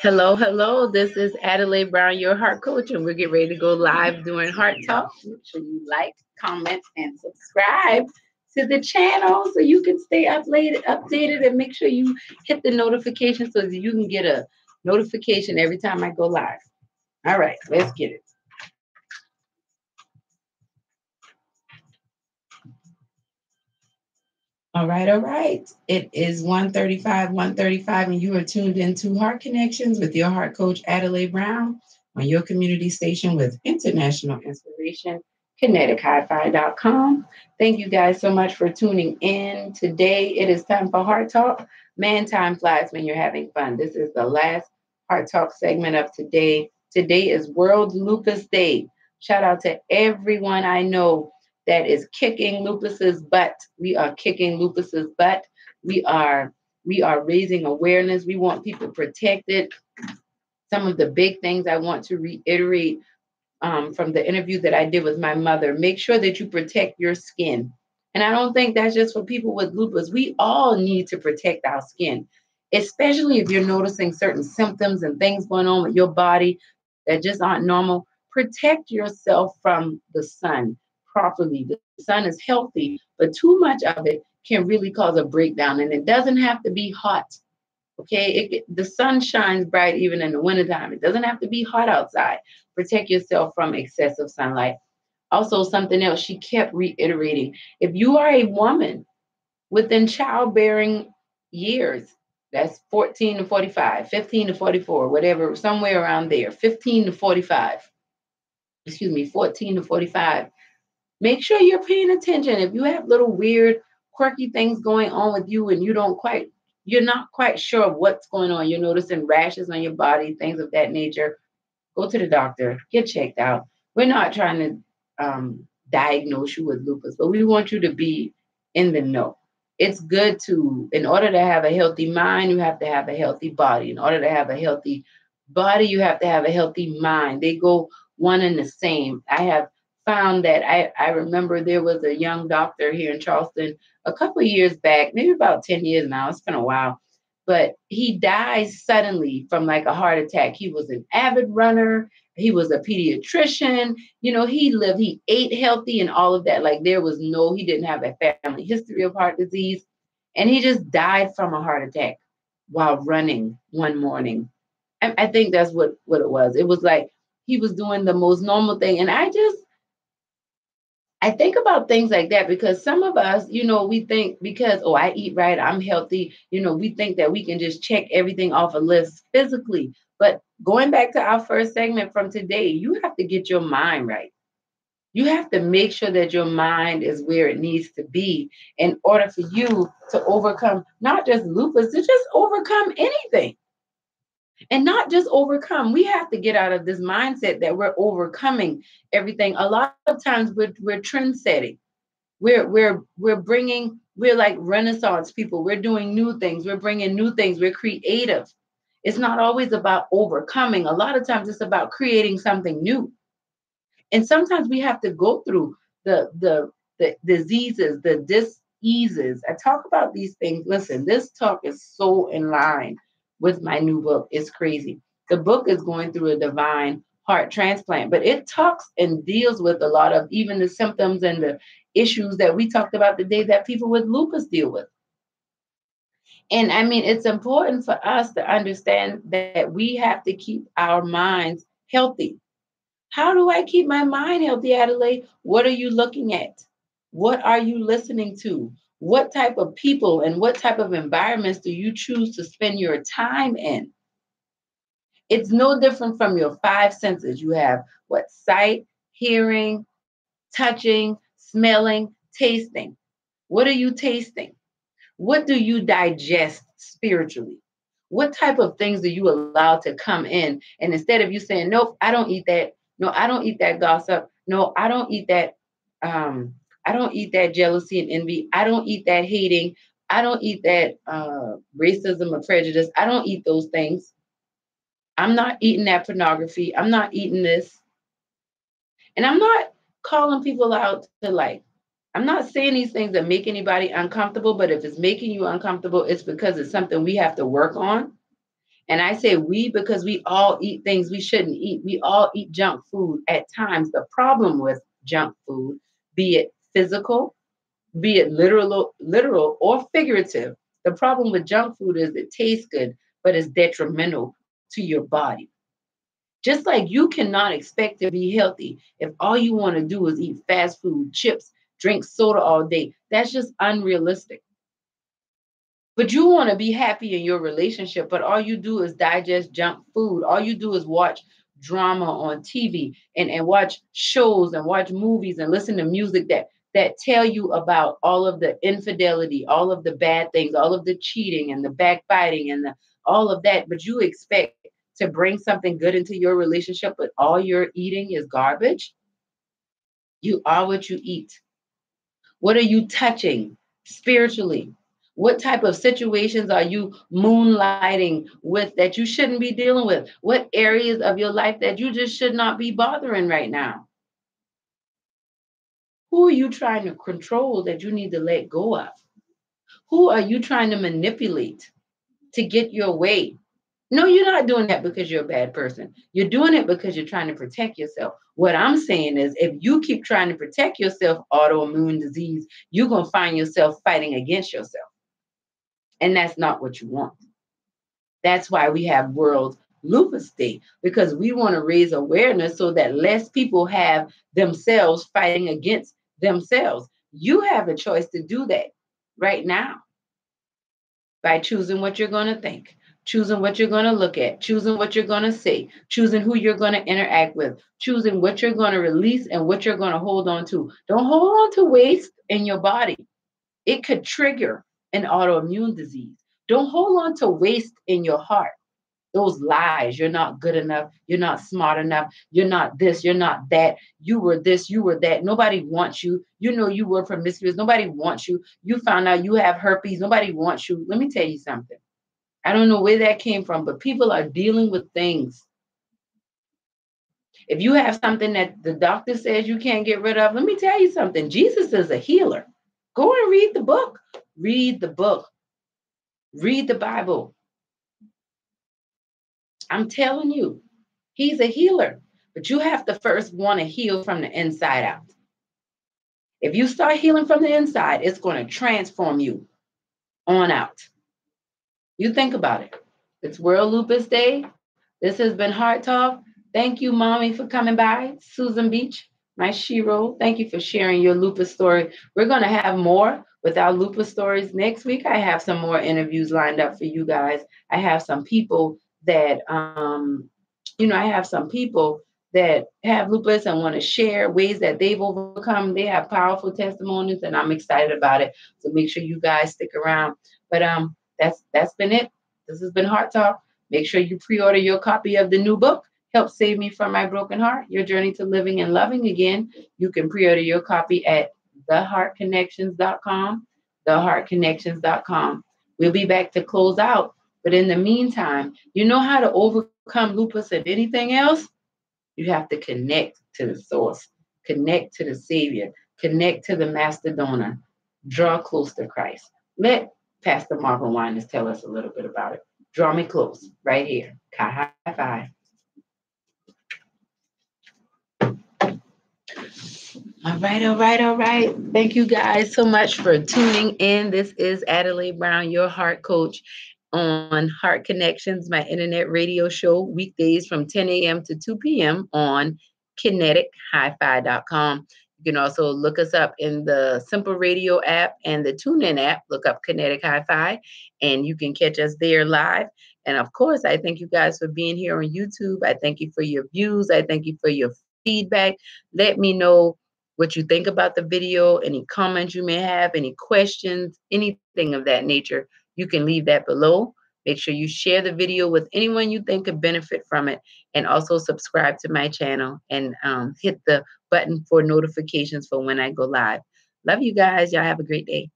Hello, hello. This is Adelai Brown, your heart coach, and we're getting ready to go live doing Heart Talk. Make sure you like, comment, and subscribe to the channel so you can stay updated, and make sure you hit the notification so that you can get a notification every time I go live. All right, let's get it. All right, all right. It is 1:35, and you are tuned into Heart Connections with your heart coach, Adelai Brown, on your community station with international inspiration, KineticHiFi.com. Thank you guys so much for tuning in. Today, it is time for Heart Talk. Man, time flies when you're having fun. This is the last Heart Talk segment of today. Today is World Lupus Day. Shout out to everyone I know that is kicking lupus's butt. We are kicking lupus's butt. We are raising awareness. We want people protected. Some of the big things I want to reiterate from the interview that I did with my mother: make sure that you protect your skin. And I don't think that's just for people with lupus. We all need to protect our skin, especially if you're noticing certain symptoms and things going on with your body that just aren't normal. Protect yourself from the sun properly. The sun is healthy, but too much of it can really cause a breakdown. And it doesn't have to be hot. Okay, the sun shines bright even in the wintertime. It doesn't have to be hot outside. Protect yourself from excessive sunlight. Also, something else she kept reiterating: if you are a woman within childbearing years, that's 14 to 45, 15 to 44, whatever, somewhere around there, 15 to 45, 14 to 45. Make sure you're paying attention. If you have little weird, quirky things going on with you and you're not quite sure what's going on, you're noticing rashes on your body, things of that nature, go to the doctor, get checked out. We're not trying to diagnose you with lupus, but we want you to be in the know. It's good in order to have a healthy mind, you have to have a healthy body. In order to have a healthy body, you have to have a healthy mind. They go one and the same. I have found that I remember there was a young doctor here in Charleston a couple of years back, maybe about 10 years now. It's been a while, but he died suddenly from like a heart attack. He was an avid runner. He was a pediatrician. He ate healthy and all of that. Like he didn't have a family history of heart disease. And he just died from a heart attack while running one morning. I think that's what it was. It was like he was doing the most normal thing. And I think about things like that because some of us, we think because, I eat right, I'm healthy, we think that we can just check everything off a list physically. But going back to our first segment from today, you have to get your mind right. You have to make sure that your mind is where it needs to be in order for you to overcome not just lupus, to just overcome anything. And not just overcome. We have to get out of this mindset that we're overcoming everything. A lot of times we're trend setting. We're like Renaissance people. We're doing new things. We're bringing new things. We're creative. It's not always about overcoming. A lot of times it's about creating something new. And sometimes we have to go through the diseases, the diseases. I talk about these things. Listen, this talk is so in line with my new book. It's crazy. The book is going through a divine heart transplant, but it talks and deals with a lot of even the symptoms and the issues that we talked about today that people with lupus deal with. And I mean, it's important for us to understand that we have to keep our minds healthy. How do I keep my mind healthy, Adelaide? What are you looking at? What are you listening to? What type of people and what type of environments do you choose to spend your time in? It's no different from your five senses. You have sight, hearing, touching, smelling, tasting. What are you tasting? What do you digest spiritually? What type of things do you allow to come in? And instead of you saying, nope, I don't eat that. No, I don't eat that gossip. No, I don't eat that. I don't eat that jealousy and envy. I don't eat that hating. I don't eat that racism or prejudice. I don't eat those things. I'm not eating that pornography. I'm not eating this. And I'm not calling people out to I'm not saying these things that make anybody uncomfortable, but if it's making you uncomfortable, it's because it's something we have to work on. And I say we because we all eat things we shouldn't eat. We all eat junk food at times. The problem with junk food, be it physical, be it literal or figurative, the problem with junk food is it tastes good, but it's detrimental to your body. Just like you cannot expect to be healthy if all you want to do is eat fast food, chips, drink soda all day. That's just unrealistic. But you want to be happy in your relationship, but all you do is digest junk food. All you do is watch drama on TV and watch shows and watch movies and listen to music that tell you about all of the infidelity, all of the bad things, all of the cheating and the backbiting and all of that. But you expect to bring something good into your relationship, but all you're eating is garbage. You are what you eat. What are you touching spiritually? What type of situations are you moonlighting with that you shouldn't be dealing with? What areas of your life that you just should not be bothering right now? Who are you trying to control that you need to let go of? Who are you trying to manipulate to get your way? No, you're not doing that because you're a bad person. You're doing it because you're trying to protect yourself. What I'm saying is, if you keep trying to protect yourself, autoimmune disease, you're going to find yourself fighting against yourself. And that's not what you want. That's why we have World Lupus Day, because we want to raise awareness so that less people have themselves fighting against themselves. You have a choice to do that right now by choosing what you're going to think, choosing what you're going to look at, choosing what you're going to say, choosing who you're going to interact with, choosing what you're going to release and what you're going to hold on to. Don't hold on to waste in your body. It could trigger an autoimmune disease. Don't hold on to waste in your heart. Those lies, you're not good enough, you're not smart enough, you're not this, you're not that, you were this, you were that. Nobody wants you. You know you were promiscuous. Nobody wants you. You found out you have herpes. Nobody wants you. Let me tell you something. I don't know where that came from, but people are dealing with things. If you have something that the doctor says you can't get rid of, let me tell you something. Jesus is a healer. Go and read the book. Read the book. Read the Bible. I'm telling you, he's a healer. But you have to first want to heal from the inside out. If you start healing from the inside, it's going to transform you on out. You think about it. It's World Lupus Day. This has been Heart Talk. Thank you, Mommy, for coming by. Susan Beach, my shero. Thank you for sharing your lupus story. We're going to have more with our lupus stories next week. I have some more interviews lined up for you guys. I have some people that, I have some people that have lupus and want to share ways that they've overcome. They have powerful testimonies, and I'm excited about it. So make sure you guys stick around. But that's been it. This has been Heart Talk. Make sure you pre-order your copy of the new book, Help Save Me from My Broken Heart, Your Journey to Living and Loving Again. You can pre-order your copy at theheartconnections.com, theheartconnections.com. We'll be back to close out. But in the meantime, you know how to overcome lupus and anything else? You have to connect to the source, connect to the Savior, connect to the Master Donor, draw close to Christ. Let Pastor Marvin Winans tell us a little bit about it. Draw me close right here. High five. All right, all right, all right. Thank you guys so much for tuning in. This is Adelai Brown, your heart coach on Heart Connections, my internet radio show, weekdays from 10 a.m. to 2 p.m. on kinetichifi.com. You can also look us up in the Simple Radio app and the TuneIn app. Look up Kinetic Hi-Fi, and you can catch us there live. And of course, I thank you guys for being here on YouTube. I thank you for your views. I thank you for your feedback. Let me know what you think about the video, any comments you may have, any questions, anything of that nature. You can leave that below. Make sure you share the video with anyone you think could benefit from it. And also subscribe to my channel and hit the button for notifications for when I go live. Love you guys. Y'all have a great day.